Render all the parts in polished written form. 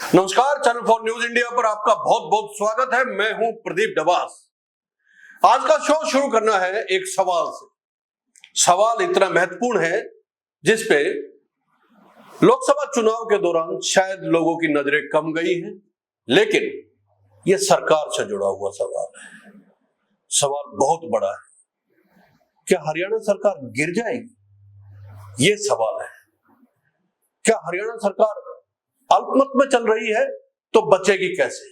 नमस्कार, channel for news India पर आपका बहुत बहुत स्वागत है। मैं हूं प्रदीप डबास। आज का शो शुरू करना है एक सवाल से। सवाल इतना महत्वपूर्ण है जिसपे लोकसभा चुनाव के दौरान शायद लोगों की नजरें कम गई हैं, लेकिन यह सरकार से जुड़ा हुआ सवाल है। सवाल बहुत बड़ा है। क्या हरियाणा सरकार गिर जाएगी? यह सवाल है। क्या हरियाणा सरकार अल्पमत में चल रही है तो बचेगी कैसे?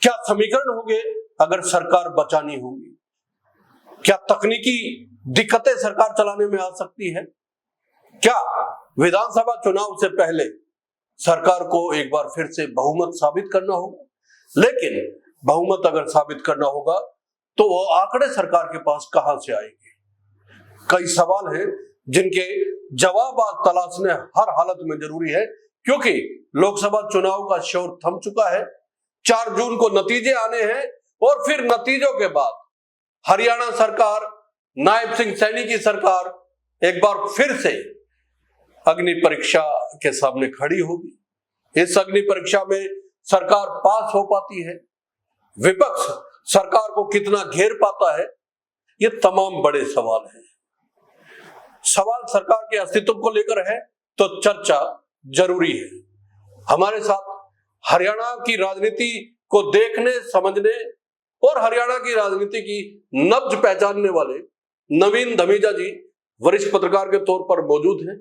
क्या समीकरण होंगे अगर सरकार बचानी होगी? क्या तकनीकी दिक्कतें सरकार चलाने में आ सकती है? क्या विधानसभा चुनाव से पहले सरकार को एक बार फिर से बहुमत साबित करना होगा? लेकिन बहुमत अगर साबित करना होगा तो वो आंकड़े सरकार के पास कहां से आएंगे? कई सवाल हैं जिनके जवाब आज तलाशने हर हालत में जरूरी है, क्योंकि लोकसभा चुनाव का शोर थम चुका है। 4 जून को नतीजे आने हैं और फिर नतीजों के बाद हरियाणा सरकार, नायब सिंह सैनी की सरकार एक बार फिर से अग्नि परीक्षा के सामने खड़ी होगी। इस अग्नि परीक्षा में सरकार पास हो पाती है, विपक्ष सरकार को कितना घेर पाता है, ये तमाम बड़े सवाल हैं। सवाल सरकार के अस्तित्व को लेकर है तो चर्चा जरूरी है। हमारे साथ हरियाणा की राजनीति को देखने, समझने और हरियाणा की राजनीति की नब्ज पहचानने वाले नवीन धमीजा जी वरिष्ठ पत्रकार के तौर पर मौजूद हैं।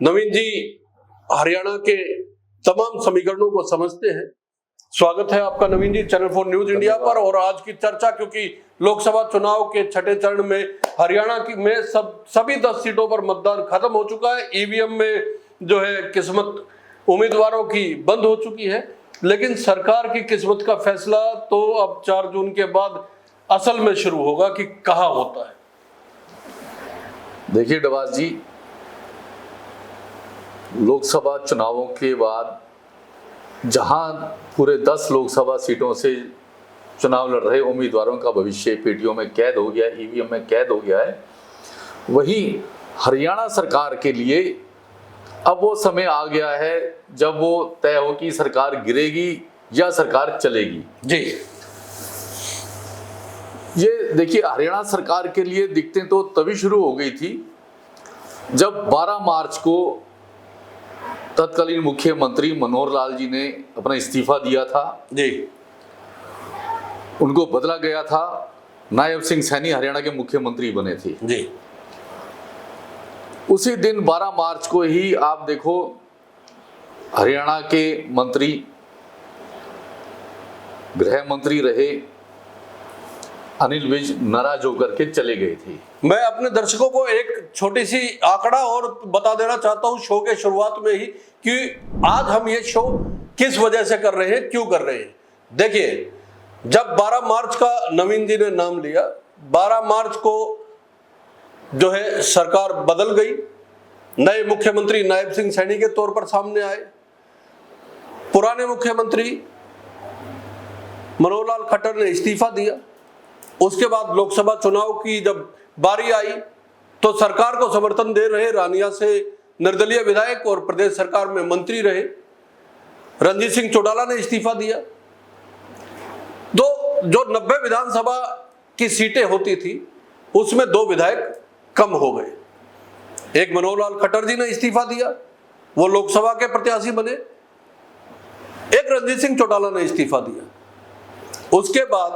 नवीन जी हरियाणा के तमाम समीकरणों को समझते हैं। स्वागत है आपका नवीन जी चैनल फॉर न्यूज इंडिया पर। और आज की चर्चा, क्योंकि लोकसभा चुनाव के छठे चरण में हरियाणा की में सभी 10 सीटों पर मतदान खत्म हो चुका है। ईवीएम में जो है किस्मत उम्मीदवारों की बंद हो चुकी है, लेकिन सरकार की किस्मत का फैसला तो अब 4 जून के बाद असल में शुरू होगा कि कहां होता है। देखिए डबास जी, लोकसभा चुनावों के बाद जहां पूरे 10 लोकसभा सीटों से चुनाव लड़ रहे उम्मीदवारों का भविष्य पेटियों में कैद हो गया, ईवीएम में कैद हो गया है, वहीं हरियाणा सरकार के लिए अब वो समय आ गया है जब वो तय हो कि सरकार गिरेगी या सरकार चलेगी। जी, ये देखिए, हरियाणा सरकार के लिए दिक्कतें तो तभी शुरू हो गई थी जब 12 मार्च को तत्कालीन मुख्यमंत्री मनोहर लाल जी ने अपना इस्तीफा दिया था। जी, उनको बदला गया था। नायब सिंह सैनी हरियाणा के मुख्यमंत्री बने थे। जी, उसी दिन 12 मार्च को ही आप देखो, हरियाणा के मंत्री, गृह मंत्री रहे अनिल विज नाराज होकर के चले गए थे। मैं अपने दर्शकों को एक छोटी सी आंकड़ा और बता देना चाहता हूं शो के शुरुआत में ही कि आज हम ये शो किस वजह से कर रहे हैं, क्यों कर रहे हैं। देखिए, जब 12 मार्च का नवीन जी ने नाम लिया, 12 मार्च को जो है सरकार बदल गई। नए मुख्यमंत्री नायब सिंह सैनी के तौर पर सामने आए। पुराने मुख्यमंत्री मनोहर लाल खट्टर ने इस्तीफा दिया। उसके बाद लोकसभा चुनाव की जब बारी आई तो सरकार को समर्थन दे रहे रानिया से निर्दलीय विधायक और प्रदेश सरकार में मंत्री रहे रणजीत सिंह चौटाला ने इस्तीफा दिया। तो जो 90 विधानसभा की सीटें होती थी उसमें 2 विधायक कम हो गए। एक मनोहर लाल खट्टर जी ने इस्तीफा दिया, वो लोकसभा के प्रत्याशी बने। एक रणजीत सिंह चौटाला ने इस्तीफा दिया। उसके बाद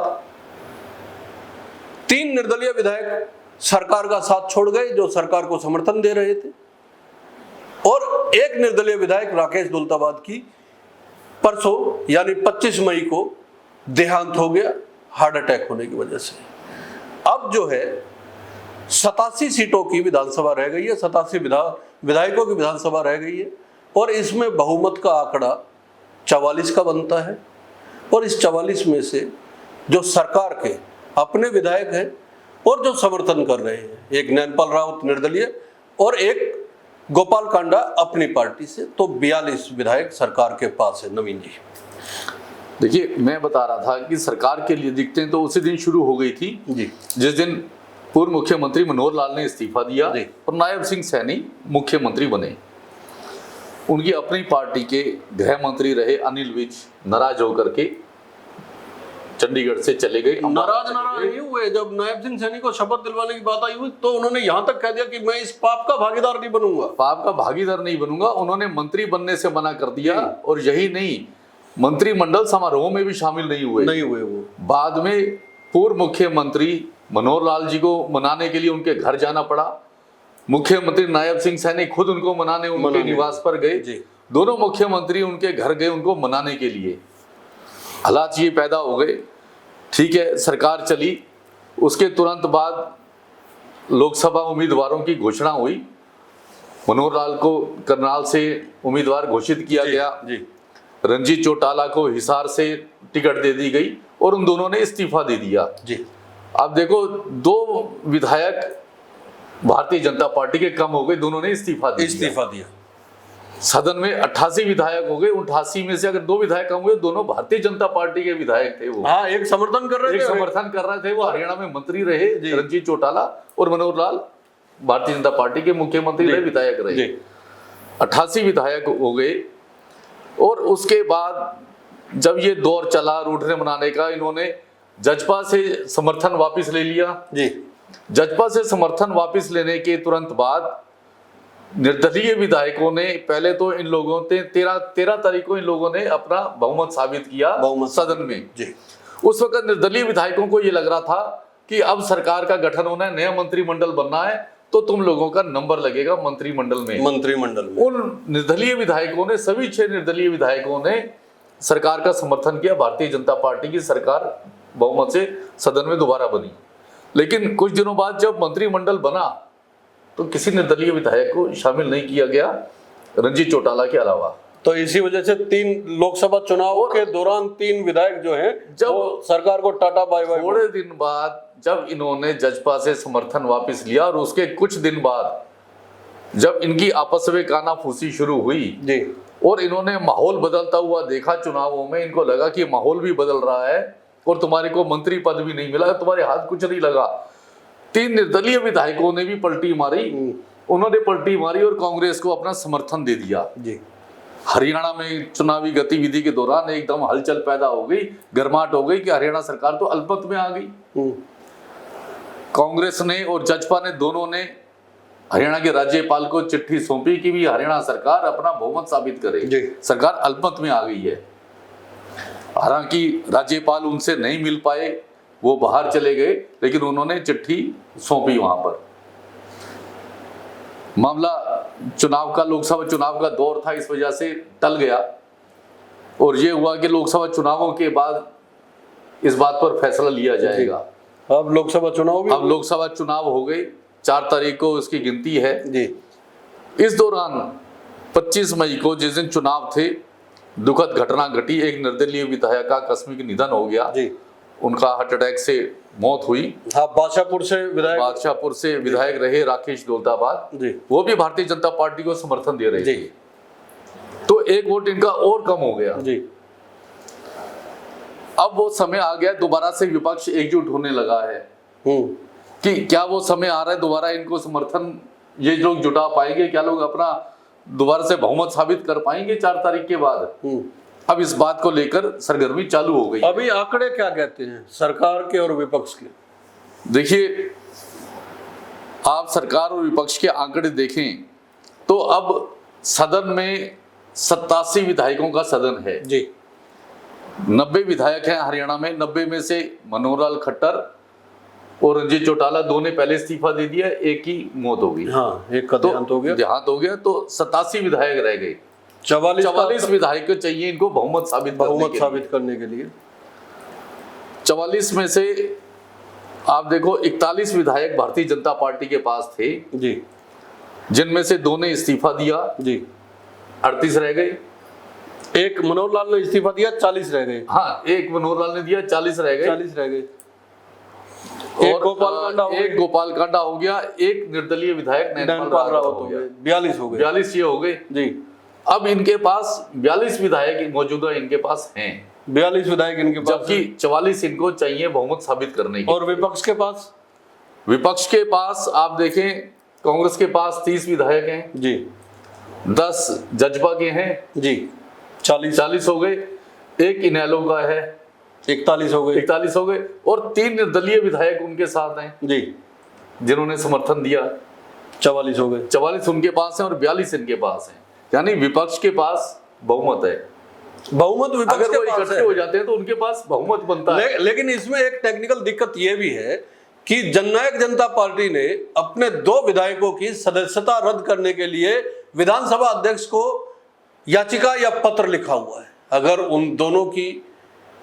3 निर्दलीय विधायक सरकार का साथ छोड़ गए जो सरकार को समर्थन दे रहे थे, और एक निर्दलीय विधायक राकेश दौलताबाद की परसों यानी 25 मई को देहांत हो गया हार्ट अटैक होने की वजह से। अब जो है 87 सीटों की विधानसभा रह गई है, 87 विधायकों की विधानसभा रह गई है, और इसमें बहुमत का आंकड़ा 44 का बनता है। और इस 44 में से जो सरकार के अपने विधायक हैं और जो समर्थन कर रहे हैं, एक नैनपाल राउत निर्दलीय और एक गोपाल कांडा अपनी पार्टी से, तो 42 विधायक सरकार के पास है। नवीन जी, देखिए, मैं बता रहा था कि सरकार के लिए दिक्कतें तो उसी दिन शुरू हो गई थी जी, जिस दिन पूर्व मुख्यमंत्री मनोहर लाल ने इस्तीफा दिया और नायब सिंह सैनी मुख्यमंत्री बने। उनकी अपनी पार्टी के गृह मंत्री रहे अनिल विज नाराज होकर के चंडीगढ़ से चले गए। नाराज नहीं हुए। जब नायब सिंह सैनी को शपथ दिलवाने की बात आई हुई तो उन्होंने यहां तक कह दिया कि मैं इस पाप का भागीदार नहीं बनूंगा। पाप का भागीदार नहीं बनूंगा। उन्होंने मंत्री बनने से मना कर दिया और यही नहीं, मंत्रिमंडल समारोह में भी शामिल नहीं हुए वो। बाद में पूर्व मुख्यमंत्री मनोहर लाल जी को मनाने के लिए उनके घर जाना पड़ा। मुख्यमंत्री नायब सिंह सैनी खुद उनको मनाने उनके निवास पर गए। दोनों मुख्यमंत्री उनके घर गए उनको मनाने के लिए। हालात ये पैदा हो गए। ठीक है, सरकार चली। उसके तुरंत बाद लोकसभा उम्मीदवारों की घोषणा हुई। मनोहर लाल को करनाल से उम्मीदवार घोषित किया गया। रंजीत चौटाला को हिसार से टिकट दे दी गई और उन दोनों ने इस्तीफा दे दिया। अब देखो, 2 विधायक भारतीय जनता पार्टी के कम हो गए, दोनों ने इस्तीफा दिया। सदन में 88 विधायक हो गए। 88 में से अगर 2 विधायक कम हुए, दोनों भारतीय जनता पार्टी के विधायक थे। वो एक समर्थन कर रहे थे। वो हरियाणा में मंत्री रहे रंजीत चौटाला, और मनोहर लाल भारतीय जनता पार्टी के मुख्यमंत्री रहे, विधायक रहे। 88 विधायक हो गए। और उसके बाद जब ये दौर चला रूठने मनाने का, इन्होंने जजपा से समर्थन वापस ले लिया। जजपा से समर्थन वापस लेने के तुरंत बाद निर्दलीय विधायकों ने, पहले तो इन लोगों ने 13 तारीख को इन लोगों ने अपना बहुमत साबित किया सदन में। उस वक्त निर्दलीय विधायकों को ये लग रहा था कि अब सरकार का गठन होना है, नया मंत्रिमंडल बनना है, तो तुम लोगों का नंबर लगेगा मंत्रिमंडल में। उन निर्दलीय विधायकों ने, सभी 6 निर्दलीय विधायकों ने सरकार का समर्थन किया। भारतीय जनता पार्टी की सरकार बहुमत से सदन में दोबारा बनी। लेकिन कुछ दिनों बाद जब मंत्रिमंडल बना तो किसी निर्दलीय विधायक को शामिल नहीं किया गया, रंजीत चौटाला के अलावा। तो इसी वजह से 3 लोकसभा चुनावों के दौरान 3 विधायक जो हैं जब सरकार को टाटा बाय बाय। थोड़े दिन बाद जब इन्होंने जजपा से समर्थन वापस लिया और उसके कुछ दिन बाद जब इनकी आपस में कानाफूसी शुरू हुई और इन्होंने माहौल बदलता हुआ देखा चुनावों में, इनको लगा कि माहौल भी बदल रहा है और तुम्हारे को मंत्री पद भी नहीं मिला, तुम्हारे हाथ कुछ नहीं लगा। 3 निर्दलीय विधायकों ने भी पलटी मारी। उन्होंने पलटी मारी और कांग्रेस को अपना समर्थन दे दिया। हरियाणा में चुनावी गतिविधि के दौरान एकदम हलचल पैदा हो गई, गर्माहट हो गई कि हरियाणा सरकार तो अल्पमत में आ गई। कांग्रेस ने और जजपा ने, दोनों ने हरियाणा के राज्यपाल को चिट्ठी सौंपी कि भी हरियाणा सरकार अपना बहुमत साबित करे, सरकार अल्पमत में आ गई है। हालांकि राज्यपाल उनसे नहीं मिल पाए, वो बाहर चले गए, लेकिन उन्होंने चिट्ठी सौंपी वहां पर। मामला चुनाव का, लोकसभा चुनाव का दौर था, इस वजह से टल गया और ये हुआ कि लोकसभा चुनावों के बाद इस बात पर फैसला लिया जाएगा। अब लोकसभा चुनाव हो गए। 4 तारीख को उसकी गिनती है। इस दौरान 25 मई को जिस दिन चुनाव थे, दुखद घटना घटी। एक निर्दलीय विधायक का आकस्मिक निधन हो गया। उनका हार्ट अटैक से मौत हुई। बादशाहपुर से विधायक रहे राकेश दौलताबाद। वो भी भारतीय जनता पार्टी को समर्थन दे रहे थे। तो एक वोट इनका और कम हो गया। अब वो समय आ गया, दोबारा से विपक्ष एकजुट होने लगा है कि क्या वो समय आ रहा है दोबारा इनको समर्थन ये लोग जुटा पाएंगे, क्या लोग अपना दोबारा से बहुमत साबित कर पाएंगे 4 तारीख के बाद। अब इस बात को लेकर सरगर्मी चालू हो गई। अभी आंकड़े क्या कहते हैं सरकार के और विपक्ष के? देखिए, आप सरकार और विपक्ष के आंकड़े देखें तो अब सदन में 87 विधायकों का सदन है। 90 विधायक हैं हरियाणा में। 90 में से मनोहर लाल खट्टर और रंजीत चौटाला, 2 ने पहले इस्तीफा दे दिया, एक की मौत हो गई। एक का देहांत हो गया। तो 87 विधायक रह गए। 44 विधायक चाहिए इनको बहुमत साबित करने के लिए। 44 में से आप देखो 41 विधायक भारतीय जनता पार्टी के पास थे, जिनमें से 2 ने इस्तीफा दिया। 38 रह गए। एक मनोहर लाल ने इस्तीफा दिया, 40 रह गए। एक मनोहर लाल ने दिया, 40 रह गए। एक गोपाल कांडा हो गया। एक निर्दलीय विधायक नैनपाल रावत हो गया। 42 ये हो गए। अब इनके पास 42 विधायक मौजूदा इनके पास हैं। 42 विधायक इनके पास, जबकि 44 इनको चाहिए बहुमत साबित करने के। और विपक्ष के पास आप देखें, कांग्रेस के पास 30 विधायक हैं। 10 जजपा के हैं जी, 40 हो गए, एक इनेलो का है 41 हो गए 41 हो गए, और 3 निर्दलीय विधायक उनके साथ हैं जी, जिन्होंने समर्थन दिया, 44 हो गए। 44 उनके पास है और 42 इनके पास है, यानी विपक्ष के पास बहुमत है। बहुमत विपक्ष अगर के वो पास इकट्ठे है। हो जाते हैं तो उनके पास बहुमत बनता है। लेकिन इसमें एक टेक्निकल दिक्कत यह भी है कि जननायक जनता पार्टी ने अपने 2 विधायकों की सदस्यता रद्द करने के लिए विधानसभा अध्यक्ष को याचिका या पत्र लिखा हुआ है। अगर उन दोनों की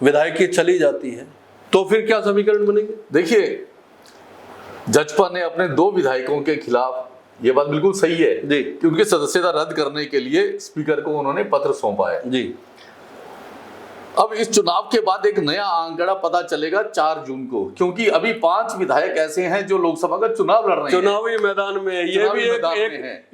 विधायकी चली जाती है तो फिर क्या समीकरण बनेंगे? देखिए, जजपा ने अपने 2 विधायकों के खिलाफ, ये बात बिल्कुल सही है जी कि उनकी सदस्यता रद्द करने के लिए स्पीकर को उन्होंने पत्र सौंपा है। जी। अब इस चुनाव के बाद एक नया आंकड़ा पता चलेगा 4 जून को, क्योंकि अभी 5 विधायक ऐसे हैं जो लोकसभा का चुनाव लड़ रहे हैं, चुनावी मैदान में। ये भी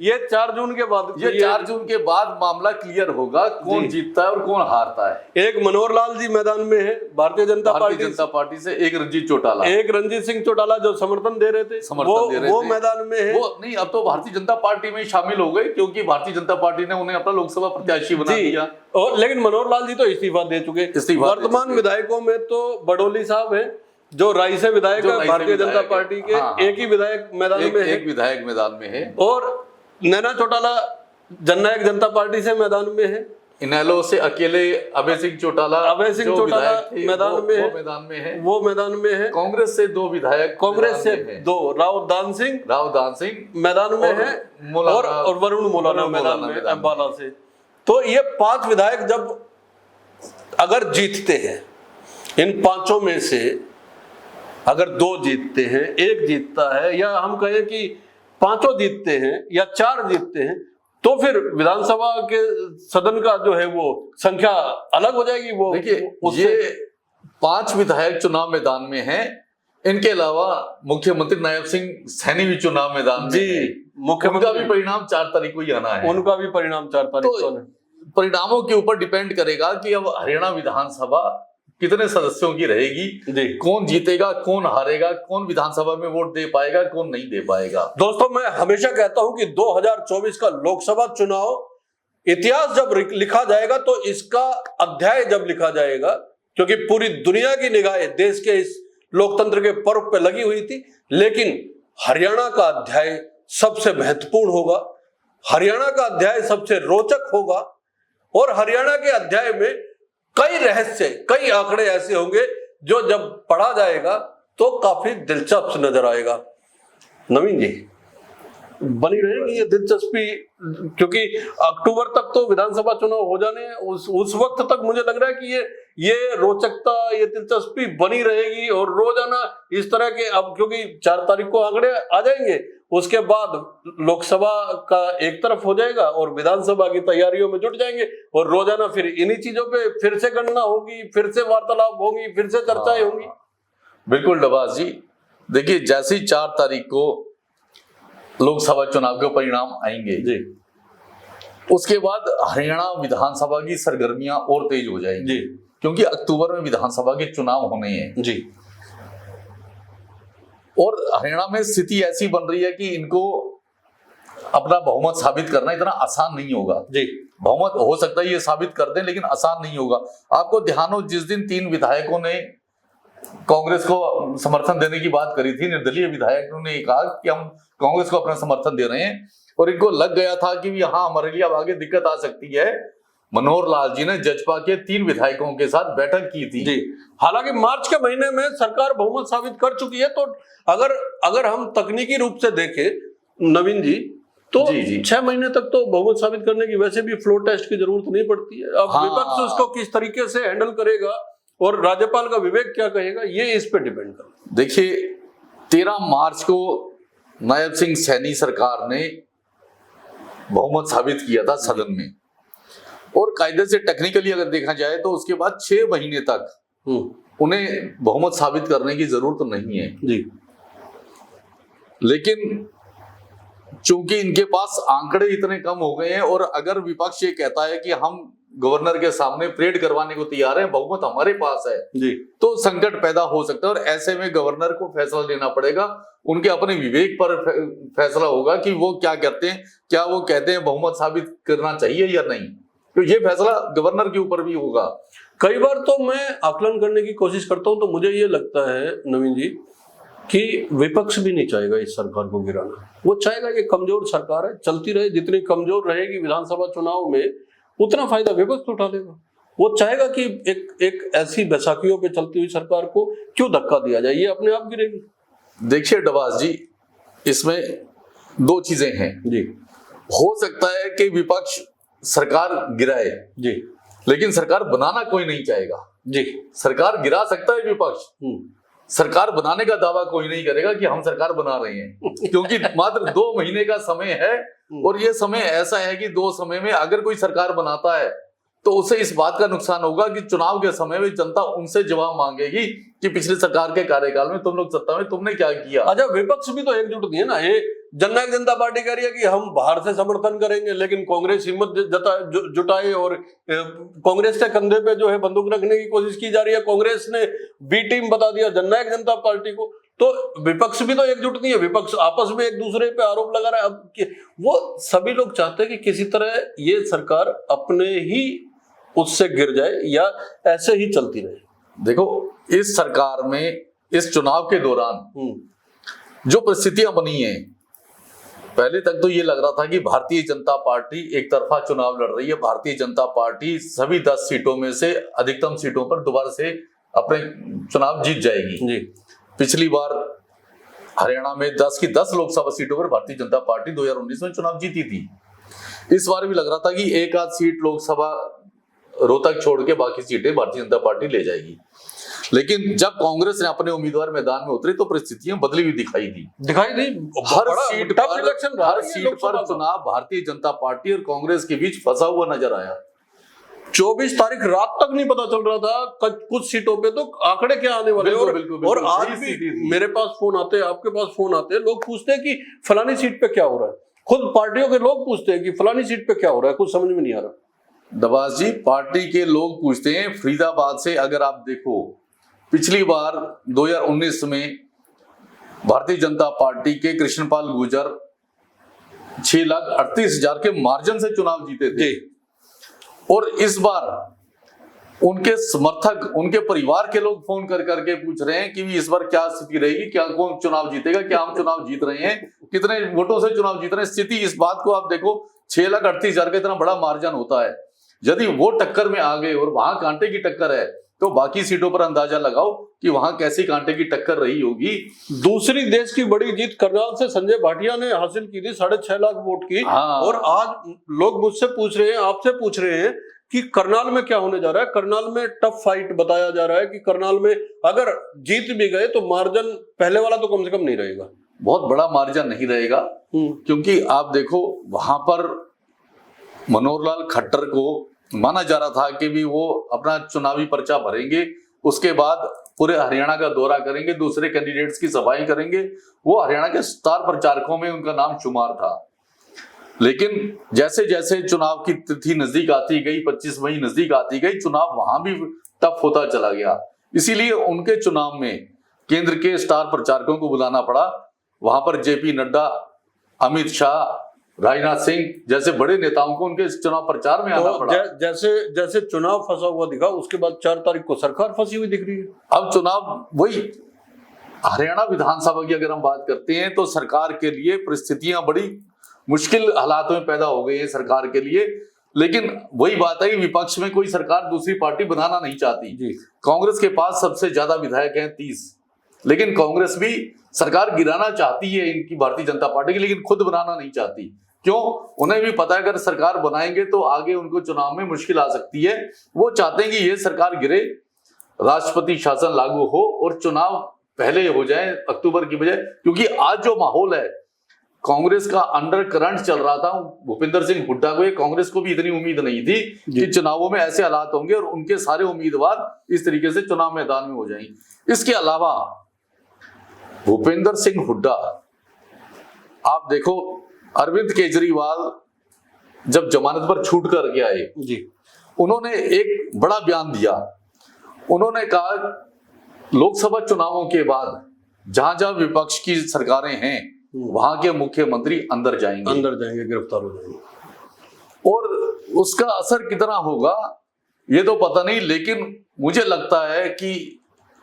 ये 4 जून के बाद, ये 4 जून के बाद मामला क्लियर होगा कौन जीतता है और कौन हारता है। एक मनोहर लाल जी मैदान में है भारतीय जनता पार्टी से, एक रंजीत चौटाला, एक रंजीत सिंह चौटाला जो समर्थन दे रहे थे, वो मैदान में है। वो नहीं, अब तो भारतीय जनता पार्टी में शामिल हो गए, क्योंकि भारतीय जनता पार्टी ने उन्हें अपना लोकसभा प्रत्याशी बना दिया। और लेकिन मनोहर लाल जी तो इस्तीफा दे चुके। वर्तमान विधायकों में तो बडोली साहब हैं जो राय से विधायक है भारतीय जनता पार्टी के। एक ही विधायक मैदान में है, एक विधायक मैदान में है, और नैना चौटाला जननायक जनता पार्टी से मैदान में है। इनेलो से अकेले अभय सिंह चौटाला मैदान में है। कांग्रेस से 2 विधायक, कांग्रेस से 2, राव दान सिंह मैदान में है, और वरुण मौलाना मैदान में अम्बाला से। तो ये 5 विधायक जब अगर जीतते हैं, इन 5 में से अगर 2 जीतते हैं, 1 जीतता है, या हम कहें कि 5 जीतते हैं या 4 जीतते हैं, तो फिर विधानसभा के सदन का जो है वो संख्या अलग हो जाएगी। वो देखिए, ये 5 विधायक चुनाव मैदान में हैं। इनके अलावा मुख्यमंत्री नायब सिंह सैनी भी चुनाव मैदान में है। मुख्यमंत्री का भी परिणाम 4 तारीख को ही आना है। उनका भी परिणाम 4 तारीख को आना है। परिणामों के ऊपर डिपेंड करेगा कि अब हरियाणा विधानसभा कितने सदस्यों की रहेगी, कौन जीतेगा, कौन हारेगा, कौन विधानसभा में वोट दे पाएगा, कौन नहीं दे पाएगा। दोस्तों, मैं हमेशा कहता हूं कि 2024 का लोकसभा चुनाव इतिहास जब लिखा जाएगा तो इसका अध्याय जब लिखा जाएगा, क्योंकि पूरी दुनिया की निगाहें देश के इस लोकतंत्र के पर्व पे लगी हुई थी, लेकिन हरियाणा का अध्याय सबसे महत्वपूर्ण होगा, हरियाणा का अध्याय सबसे रोचक होगा, और हरियाणा के अध्याय में कई रहस्य, कई आंकड़े ऐसे होंगे जो जब पढ़ा जाएगा तो काफी दिलचस्प नजर आएगा। नवीन जी, बनी रहेगी ये दिलचस्पी, क्योंकि अक्टूबर तक तो विधानसभा चुनाव हो जाने हैं। उस वक्त तक मुझे लग रहा है कि ये रोचकता, ये दिलचस्पी बनी रहेगी, और रोजाना इस तरह के, अब क्योंकि 4 तारीख को आंकड़े आ जाएंगे, उसके बाद लोकसभा का एक तरफ हो जाएगा और विधानसभा की तैयारियों में जुट जाएंगे, और रोजाना फिर इन्हीं चीजों पे फिर से गणना होगी, फिर से वार्तालाप होगी, फिर से चर्चाएं होंगी। बिल्कुल डबास जी, देखिए, जैसे ही 4 तारीख को लोकसभा चुनाव के परिणाम आएंगे जी, उसके बाद हरियाणा विधानसभा की सरगर्मियां और तेज हो जाएंगी, क्योंकि अक्टूबर में विधानसभा के चुनाव होने हैं जी। और हरियाणा में स्थिति ऐसी बन रही है कि इनको अपना बहुमत साबित करना इतना आसान नहीं होगा जी। बहुमत हो सकता है ये साबित कर दें, लेकिन आसान नहीं होगा। आपको ध्यान हो, जिस दिन 3 विधायकों ने कांग्रेस को समर्थन देने की बात करी थी, निर्दलीय विधायकों ने कहा कि हम कांग्रेस को अपना समर्थन दे रहे हैं, और इनको लग गया था कि यहाँ हमारे लिए अब आगे दिक्कत आ सकती है, मनोहर लाल जी ने जजपा के 3 विधायकों के साथ बैठक की थी जी। हालांकि मार्च के महीने में सरकार बहुमत साबित कर चुकी है, तो अगर हम तकनीकी रूप से देखें नवीन जी, तो 6 महीने तक तो बहुमत साबित करने की वैसे भी फ्लोर टेस्ट की जरूरत नहीं पड़ती है। अब विपक्ष उसको किस तरीके से हैंडल करेगा और राज्यपाल का विवेक क्या कहेगा, ये इस पे डिपेंड करता है। देखिए, 13 मार्च को नायब सिंह सैनी सरकार ने बहुमत साबित किया था सदन में, और कायदे से टेक्निकली अगर देखा जाए तो उसके बाद 6 महीने तक उन्हें बहुमत साबित करने की जरूरत नहीं है जी। लेकिन चूंकि इनके पास आंकड़े इतने कम हो गए हैं, और अगर विपक्ष ये कहता है कि हम गवर्नर के सामने परेड करवाने को तैयार है, बहुमत हमारे पास है, जी तो संकट पैदा हो सकता है। और ऐसे में गवर्नर को फैसला लेना पड़ेगा, उनके अपने विवेक पर फैसला होगा कि वो क्या करते हैं, क्या वो कहते हैं बहुमत साबित करना चाहिए या नहीं। तो ये फैसला गवर्नर के ऊपर भी होगा। कई बार तो मैं आकलन करने की कोशिश करता हूं, तो मुझे ये लगता है नवीन जी कि विपक्ष भी नहीं चाहेगा इस सरकार को गिराना। वो चाहेगा ये कमजोर सरकार है, चलती रहे, जितनी कमजोर रहेगी विधानसभा चुनाव में उतना फायदा विपक्ष उठा लेगा। वो चाहेगा कि एक ऐसी बैसाखियों पे चलती हुई सरकार को क्यों धक्का दिया जाए, ये अपने आप गिरेगी। देखिए डबास जी, इसमें दो चीजें हैं जी हो सकता है कि विपक्ष सरकार गिराए जी लेकिन सरकार बनाना कोई नहीं चाहेगा। जी सरकार गिरा सकता है विपक्ष, सरकार बनाने का दावा कोई नहीं करेगा कि हम सरकार बना रहे हैं, क्योंकि मात्र 2 महीने का समय है। और ये समय ऐसा है कि 2 समय में अगर कोई सरकार बनाता है तो उसे इस बात का नुकसान होगा कि चुनाव के समय में जनता उनसे जवाब मांगेगी कि पिछले सरकार के कार्यकाल में तुम लोग सत्ता में तुमने क्या किया। अच्छा, विपक्ष भी तो एकजुट नहीं है ना। ये जननायक जनता पार्टी कह रही है कि हम बाहर से समर्थन करेंगे, लेकिन कांग्रेस हिम्मत जुटाए और कांग्रेस के कंधे पे जो है बंदूक रखने की कोशिश की जा रही है। कांग्रेस ने बी टीम बता दिया जननायक जनता पार्टी को। तो विपक्ष भी तो एकजुट नहीं है, विपक्ष आपस में एक दूसरे पे आरोप लगा रहा है। अब वो सभी लोग चाहते हैं कि किसी तरह ये सरकार अपने ही उससे गिर जाए या ऐसे ही चलती रहे। देखो, इस सरकार में इस चुनाव के दौरान जो परिस्थितियां बनी हैं, पहले तक तो ये लग रहा था कि भारतीय जनता पार्टी एक तरफा चुनाव लड़ रही है। भारतीय जनता पार्टी सभी 10 सीटों में से अधिकतम सीटों पर दोबारा से अपने चुनाव जीत जाएगी। जी पिछली बार हरियाणा में 10 की 10 लोकसभा सीटों पर भारतीय जनता पार्टी 2019 में चुनाव जीती थी। इस बार भी लग रहा था कि एक आध सीट लोकसभा रोहतक छोड़ के बाकी सीटें भारतीय जनता पार्टी ले जाएगी। लेकिन जब कांग्रेस ने अपने उम्मीदवार मैदान में उतरे तो परिस्थितियां बदली हुई दिखाई दी। हर सीट पर चुनाव भारतीय जनता पार्टी और कांग्रेस के बीच फंसा हुआ नजर आया। 24 तारीख रात तक नहीं पता चल रहा था कुछ सीटों पे तो आंकड़े क्या आने वाले। और आज भी मेरे पास फोन आते हैं, आपके पास फोन आते हैं, लोग पूछते हैं कि फलानी सीट पे क्या हो रहा है। खुद पार्टियों के लोग पूछते हैं कि फलानी सीट पे क्या हो रहा है, कुछ समझ में नहीं आ रहा। दबास जी, पार्टी के लोग पूछते हैं। फरीदाबाद से अगर आप देखो, पिछली बार 2019 में भारतीय जनता पार्टी के कृष्णपाल गुर्जर 6,38,000 के मार्जिन से चुनाव जीते थे। और इस बार उनके समर्थक, उनके परिवार के लोग फोन कर करके पूछ रहे हैं कि इस बार क्या स्थिति रहेगी, क्या कौन चुनाव जीतेगा, क्या हम चुनाव जीत रहे हैं, कितने वोटों से चुनाव जीत रहे हैं। स्थिति इस बात को आप देखो, 6,38,000 का इतना बड़ा मार्जिन होता है। यदि वो टक्कर में आ गए और वहां कांटे की टक्कर है तो बाकी सीटों पर अंदाजा लगाओ कि वहां कैसी कांटे की टक्कर रही होगी। दूसरी देश की बड़ी जीत करनाल से संजय भाटिया ने हासिल की थी 6.5 लाख वोट की। और आज लोग मुझसे पूछ रहे हैं, आपसे पूछ रहे हैं कि करनाल में क्या होने जा रहा है। करनाल में टफ फाइट बताया जा रहा है कि करनाल में अगर जीत भी गए तो मार्जिन पहले वाला तो कम से कम नहीं रहेगा, बहुत बड़ा मार्जिन नहीं रहेगा। क्योंकि आप देखो, वहां पर मनोहर लाल खट्टर को माना जा रहा था कि भी वो अपना चुनावी पर्चा भरेंगे, उसके बाद पूरे हरियाणा का दौरा करेंगे, दूसरे कैंडिडेट्स की सफाई करेंगे। वो हरियाणा के स्टार प्रचारकों में उनका नाम शुमार था। लेकिन जैसे जैसे चुनाव की तिथि नजदीक आती गई, 25 मई नजदीक आती गई, चुनाव वहां भी टफ होता चला गया। इसीलिए उनके चुनाव में केंद्र के स्टार प्रचारकों को बुलाना पड़ा। वहां पर जेपी नड्डा, अमित शाह, राजनाथ सिंह जैसे बड़े नेताओं को उनके चुनाव प्रचार में आना पड़ा। जैसे जैसे चुनाव फंसा हुआ दिखा, उसके बाद 4 तारीख को सरकार फंसी हुई दिख रही है। अब चुनाव, वही हरियाणा विधानसभा की अगर हम बात करते हैं तो सरकार के लिए परिस्थितियां बड़ी मुश्किल हालात में पैदा हो गई है सरकार के लिए। लेकिन वही बात है कि विपक्ष में कोई सरकार दूसरी पार्टी बनाना नहीं चाहती। कांग्रेस के पास सबसे ज्यादा विधायक हैं 30, लेकिन कांग्रेस भी सरकार गिराना चाहती है इनकी भारतीय जनता पार्टी की, लेकिन खुद बनाना नहीं चाहती। क्यों? उन्हें भी पता है अगर सरकार बनाएंगे तो आगे उनको चुनाव में मुश्किल आ सकती है। वो चाहते हैं कि ये सरकार गिरे, राष्ट्रपति शासन लागू हो और चुनाव पहले हो जाए अक्टूबर की बजाय। क्योंकि आज जो माहौल है, कांग्रेस का अंडर करंट चल रहा था। भूपेंद्र सिंह हुड्डा को, कांग्रेस को भी इतनी उम्मीद नहीं थी कि चुनावों में ऐसे हालात होंगे और उनके सारे उम्मीदवार इस तरीके से चुनाव मैदान में हो जाएंगे। इसके अलावा भूपेंद्र सिंह हुड्डा, आप देखो, अरविंद केजरीवाल जब जमानत पर छूट कर के आए उन्होंने एक बड़ा बयान दिया। उन्होंने कहा लोकसभा चुनावों के बाद जहां जहां विपक्ष की सरकारें हैं वहां के मुख्यमंत्री अंदर जाएंगे, गिरफ्तार हो जाएंगे। और उसका असर कितना होगा ये तो पता नहीं, लेकिन मुझे लगता है कि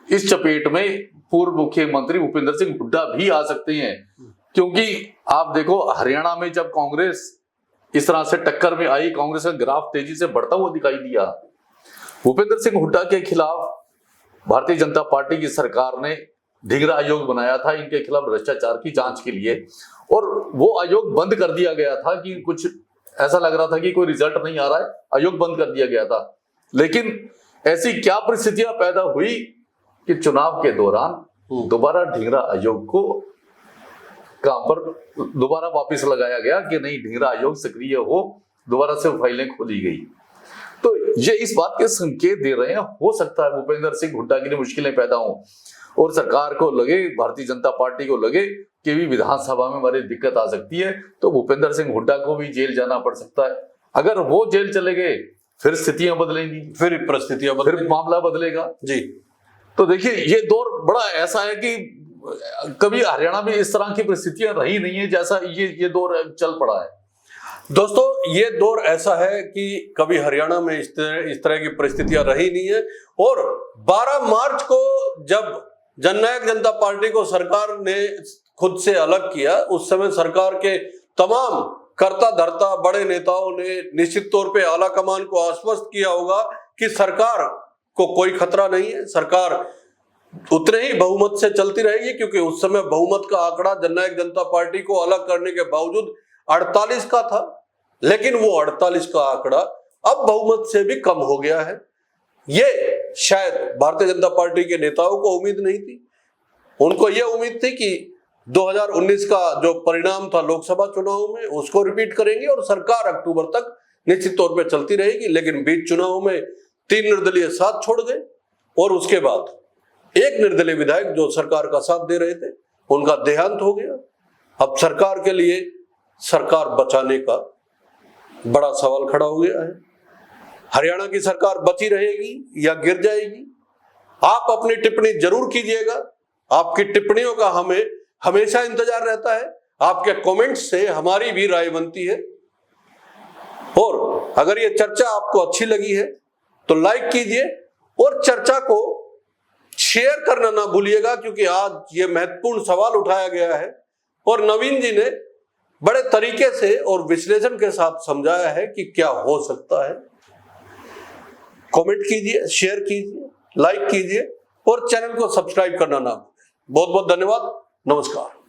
इस चपेट में पूर्व मुख्यमंत्री भूपेंद्र सिंह हुड्डा भी आ सकते हैं। क्योंकि आप देखो हरियाणा में जब कांग्रेस इस तरह से टक्कर में आई, कांग्रेस का ग्राफ तेजी से बढ़ता हुआ दिखाई दिया। भूपेंद्र सिंह हुड्डा के खिलाफ भारतीय जनता पार्टी की सरकार ने ढींगरा आयोग बनाया था इनके खिलाफ भ्रष्टाचार की जांच के लिए, और वो आयोग बंद कर दिया गया था कि कुछ ऐसा लग रहा था कि कोई रिजल्ट नहीं आ रहा है, आयोग बंद कर दिया गया था। लेकिन ऐसी क्या परिस्थितियां पैदा हुई कि चुनाव के दौरान दोबारा ढींगरा आयोग को काम पर दोबारा वापस लगाया गया कि नहीं, ढींगरा आयोग सक्रिय हो, दोबारा से फाइलें खोली गई। तो ये इस बात के संकेत दे रहे हैं हो सकता है भूपेंद्र सिंह हुड्डा के लिए मुश्किलें पैदा हों और सरकार को लगे, भारतीय जनता पार्टी को लगे कि भी विधानसभा में हमारी दिक्कत आ सकती है, तो भूपेंद्र सिंह हुड्डा को भी जेल जाना पड़ सकता है। अगर वो जेल चले गए फिर स्थितियां बदलेंगी, फिर परिस्थितियां बदलेंगी, फिर मामला बदलेगा जी। तो देखिए ये दौर बड़ा ऐसा है कि कभी हरियाणा में इस तरह की परिस्थितियां रही नहीं है जैसा ये दौर चल पड़ा है। दोस्तों ये दौर ऐसा है कि कभी हरियाणा में इस तरह की परिस्थितियां रही नहीं है। और 12 मार्च को जब जननायक जनता पार्टी को सरकार ने खुद से अलग किया, उस समय सरकार के तमाम कर्ता धर्ता बड़े नेताओं ने निश्चित तौर पे आला कमान को आश्वस्त किया होगा कि सरकार को कोई खतरा नहीं है, सरकार उतने ही बहुमत से चलती रहेगी। क्योंकि उस समय बहुमत का आंकड़ा जननायक जनता पार्टी को अलग करने के बावजूद 48 का था, लेकिन वो 48 का आंकड़ा अब बहुमत से भी कम हो गया है। ये शायद भारतीय जनता पार्टी के नेताओं को उम्मीद नहीं थी। उनको यह उम्मीद थी कि 2019 का जो परिणाम था लोकसभा चुनाव में उसको रिपीट करेंगे और सरकार अक्टूबर तक निश्चित तौर पे चलती रहेगी। लेकिन बीच चुनाव में 3 निर्दलीय साथ छोड़ गए और उसके बाद एक निर्दलीय विधायक जो सरकार का साथ दे रहे थे उनका देहांत हो गया। अब सरकार के लिए सरकार बचाने का बड़ा सवाल खड़ा हो गया है। हरियाणा की सरकार बची रहेगी या गिर जाएगी? आप अपनी टिप्पणी जरूर कीजिएगा। आपकी टिप्पणियों का हमें हमेशा इंतजार रहता है। आपके कमेंट्स से हमारी भी राय बनती है। और अगर ये चर्चा आपको अच्छी लगी है तो लाइक कीजिए और चर्चा को शेयर करना ना भूलिएगा, क्योंकि आज ये महत्वपूर्ण सवाल उठाया गया है और नवीन जी ने बड़े तरीके से और विश्लेषण के साथ समझाया है कि क्या हो सकता है। कमेंट कीजिए, शेयर कीजिए, लाइक कीजिए और चैनल को सब्सक्राइब करना ना भूलें। बहुत बहुत धन्यवाद। नमस्कार।